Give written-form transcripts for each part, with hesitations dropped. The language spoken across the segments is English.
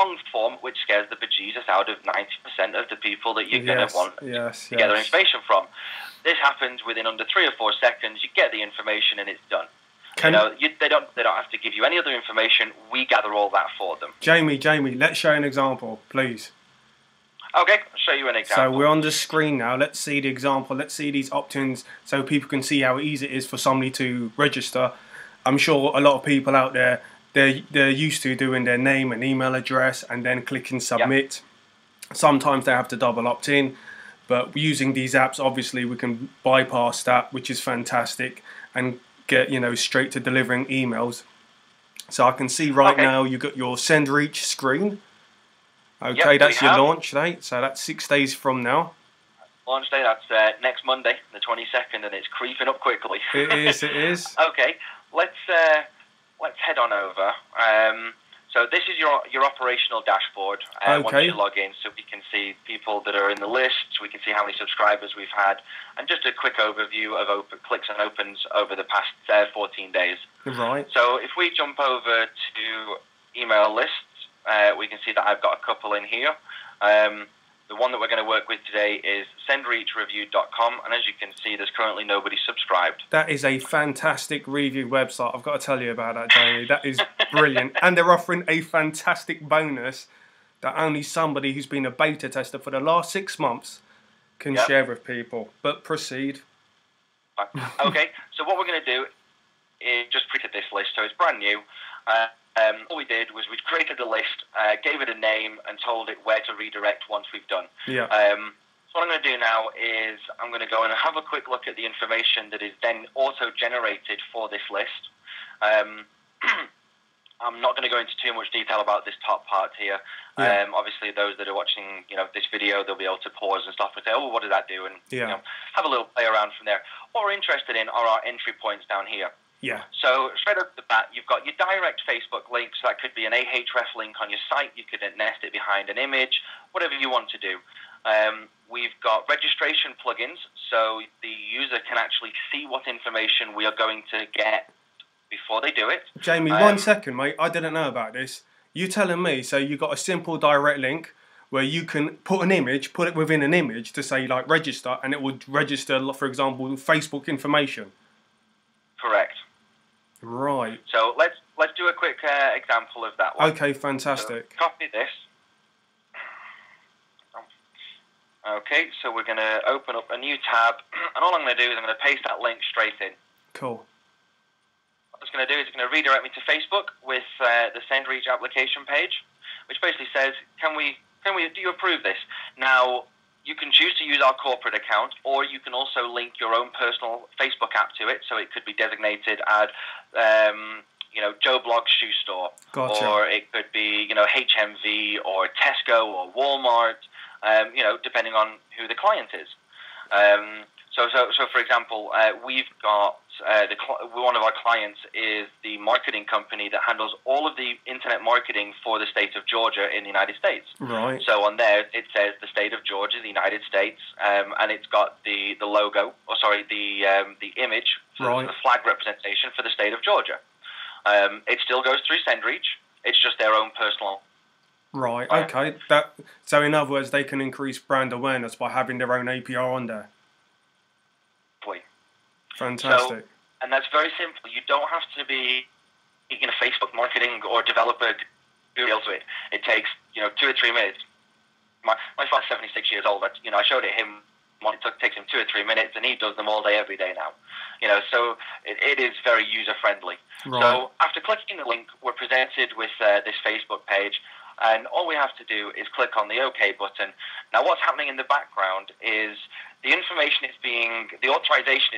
long form, which scares the bejesus out of 90% of the people that you're going to want to gather information from. This happens within under 3 or 4 seconds. You get the information and it's done. They don't have to give you any other information. We gather all that for them. Jamie, let's show an example, please. Okay, I'll show you an example. So we're on the screen now. Let's see the example. Let's see these opt-ins so people can see how easy it is for somebody to register. I'm sure a lot of people out there, they're used to doing their name and email address and then clicking submit. Yep. Sometimes they have to double opt-in, but using these apps, obviously we can bypass that, which is fantastic, and get straight to delivering emails. So I can see right now you've got your SendReach screen. Okay, that's your launch date, so that's 6 days from now. Launch day, that's next Monday, the 22nd, and it's creeping up quickly. It is. Okay, let's head on over. So this is your operational dashboard. Once you log in, so we can see people that are in the list, we can see how many subscribers we've had, and just a quick overview of clicks and opens over the past 14 days. Right. So if we jump over to email lists, we can see that I've got a couple in here. The one that we're going to work with today is SendReachReview.com, and as you can see, there's currently nobody subscribed. That is a fantastic review website. I've got to tell you about that, Jamie. That is brilliant. And they're offering a fantastic bonus that only somebody who's been a beta tester for the last 6 months can share with people. But proceed. Okay, so what we're going to do is just create this list. So it's brand new. All we did was we created a list, gave it a name, and told it where to redirect once we've done. Yeah. So what I'm going to do now is I'm going to go and have a quick look at the information that is then auto-generated for this list. I'm not going to go into too much detail about this top part here. Yeah. Obviously, those that are watching, this video, they'll be able to pause and stuff and say, "Oh, what did that do?" And have a little play around from there. What we're interested in are our entry points down here. Yeah. So straight off the bat, you've got your direct Facebook links. That could be an Ahrefs link on your site. You could nest it behind an image, whatever you want to do. We've got registration plugins, so the user can actually see what information we are going to get before they do it. Jamie, 1 second, mate. I didn't know about this. You telling me, so you've got a simple direct link where you can put an image, put it within an image to say, like, register, and it would register, for example, Facebook information? Correct. Right. So let's do a quick example of that one. Okay, fantastic. So copy this. Okay, so we're going to open up a new tab, and all I'm going to do is I'm going to paste that link straight in. Cool. What it's going to do is it's going to redirect me to Facebook with the SendReach application page, which basically says, do you approve this? Now, you can choose to use our corporate account, or you can also link your own personal Facebook app to it. So it could be designated as, Joe Blogg's shoe store, Gotcha. Or it could be, HMV or Tesco or Walmart, depending on who the client is. So for example, we've got one of our clients is the marketing company that handles all of the internet marketing for the state of Georgia in the United States. Right. So on there it says the state of Georgia, the United States, and it's got the logo, the image, right, the flag representation for the state of Georgia. It still goes through SendReach. It's just their own personal. Right. Okay. So in other words, they can increase brand awareness by having their own APR on there. Fantastic. So, and that's very simple. You don't have to be Facebook marketing or developer who deals with it. It takes 2 or 3 minutes. My father's 76 years old. I showed it him. It takes him 2 or 3 minutes, and he does them all day, every day now. So it is very user friendly. Right. So after clicking the link, we're presented with this Facebook page, and all we have to do is click on the OK button. Now, what's happening in the background is the authorization is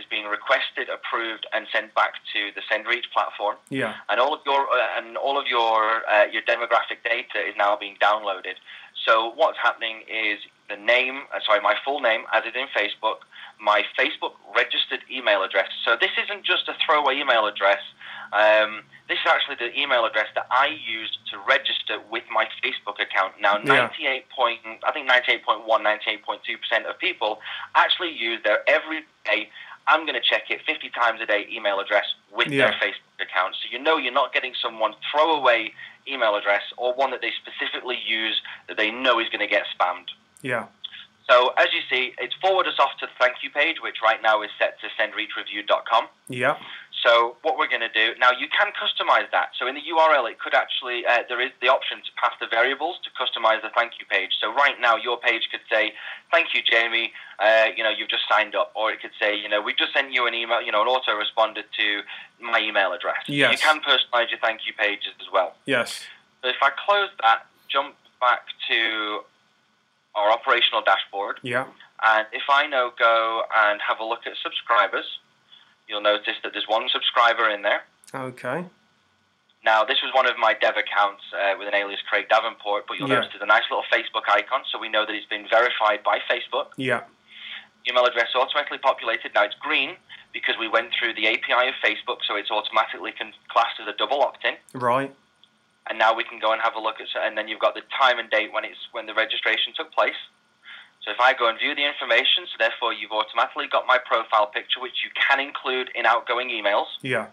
being requested, approved, and sent back to the SendReach platform. Yeah. And all of your demographic data is now being downloaded. So what's happening is my full name, as is in Facebook, my Facebook registered email address. So this isn't just a throwaway email address. This is actually the email address that I used to register with my Facebook account. Now, 98.1, 98.2% of people actually use their everyday I'm going to check it 50 times a day, email address with their Facebook account. So you're not getting someone throwaway email address or one that they specifically use that they know is going to get spammed. Yeah. So as you see, it's forward us off to the thank you page, which right now is set to sendreachreview.com. Yeah. So what we're going to do, now you can customize that. So in the URL, it could actually, there is the option to pass the variables to customize the thank you page. So right now, your page could say, thank you, Jamie, you've just signed up. Or it could say, we just sent you an email, an autoresponder to my email address. Yes. You can personalize your thank you pages as well. Yes. So if I close that, jump back to our operational dashboard. Yeah. And if I now go and have a look at subscribers, you'll notice that there's one subscriber in there. Okay. Now, this was one of my dev accounts with an alias Craig Davenport, but you'll notice there's a nice little Facebook icon, so we know that it's been verified by Facebook. Yeah. Email address automatically populated. Now, it's green because we went through the API of Facebook, so it's automatically classed as a double opt-in. Right. And now we can go and have a look at, and then you've got the time and date when the registration took place. So if I go and view the information, so therefore you've automatically got my profile picture, which you can include in outgoing emails. Yeah.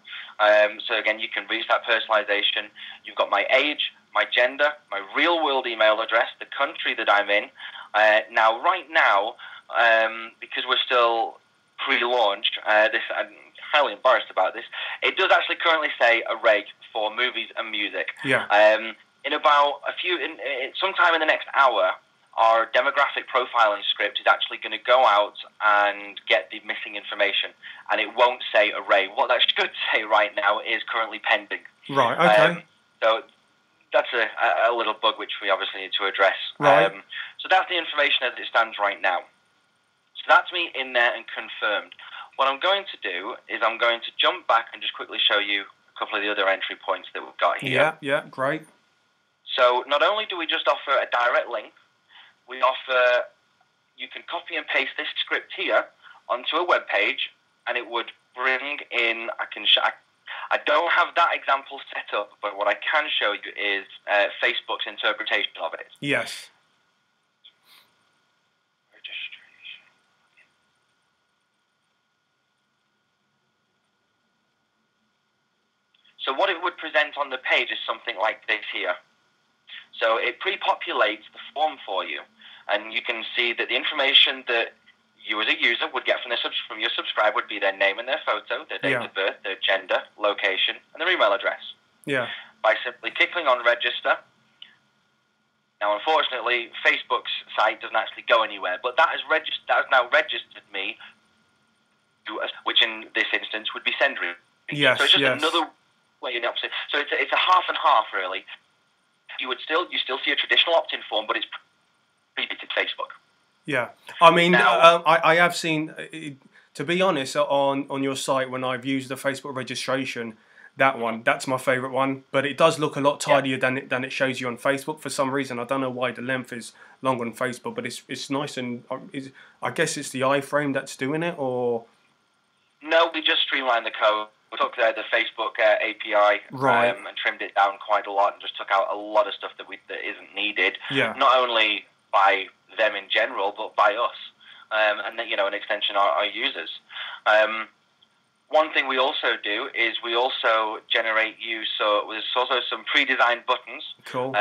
So again, you can reach that personalization. You've got my age, my gender, my real-world email address, the country that I'm in. Right now, because we're still pre-launched, I'm highly embarrassed about this. It does actually currently say array for movies and music. Yeah. In about sometime in the next hour, our demographic profiling script is actually going to go out and get the missing information, and it won't say array. What that should say right now is currently pending. Right, okay. So that's a little bug which we obviously need to address. Right. So that's the information as it stands right now. So that's me in there and confirmed. What I'm going to do is I'm going to jump back and just quickly show you a couple of the other entry points that we've got here. Yeah, great. So not only do we just offer a direct link, we offer, you can copy and paste this script here onto a web page, and it would bring in, I don't have that example set up, but what I can show you is Facebook's interpretation of it. Yes. Registration. So what it would present on the page is something like this here. So it pre-populates the form for you, and you can see that the information that you as a user would get from your subscriber would be their name and their photo, their date of birth, their gender, location, and their email address. Yeah. By simply clicking on register. Now, unfortunately, Facebook's site doesn't actually go anywhere, but that has now registered me, which in this instance would be SendReach. Yes. So it's just another way in the opposite. So it's a half and half, really. You still see a traditional opt-in form, but it's pre-dated Facebook. Yeah, I mean, I have seen, to be honest, on your site when I've used the Facebook registration, that's my favourite one. But it does look a lot tidier than it shows you on Facebook for some reason. I don't know why the length is long on Facebook, but it's nice, and I guess it's the iframe that's doing it, or no, we just streamlined the code. We took the Facebook API and trimmed it down quite a lot, and just took out a lot of stuff that isn't needed. Yeah. Not only by them in general, but by us, and an extension our users. One thing we also do is we also generate there's also some pre-designed buttons. Cool.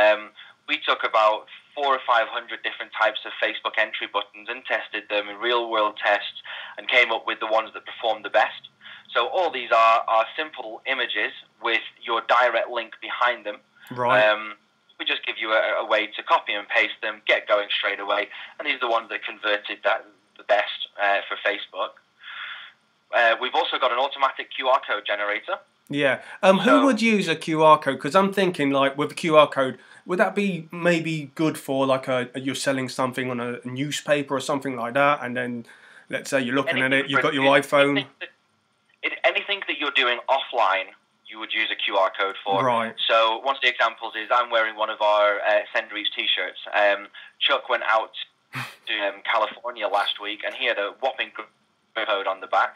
We took about 400 or 500 different types of Facebook entry buttons and tested them in real-world tests, and came up with the ones that performed the best. So all these are simple images with your direct link behind them. Right. We just give you a way to copy and paste them, get going straight away, and these are the ones that converted the best for Facebook. We've also got an automatic QR code generator. Yeah. Who would use a QR code? Because I'm thinking, like, with a QR code, would that be maybe good for, like, you're selling something on a newspaper or something like that, and then, let's say you're looking at it, you've got your iPhone. Anything that you're doing offline, you would use a QR code for. Right. So one of the examples is I'm wearing one of our SendReach T-shirts. Chuck went out to California last week, and he had a whopping code on the back.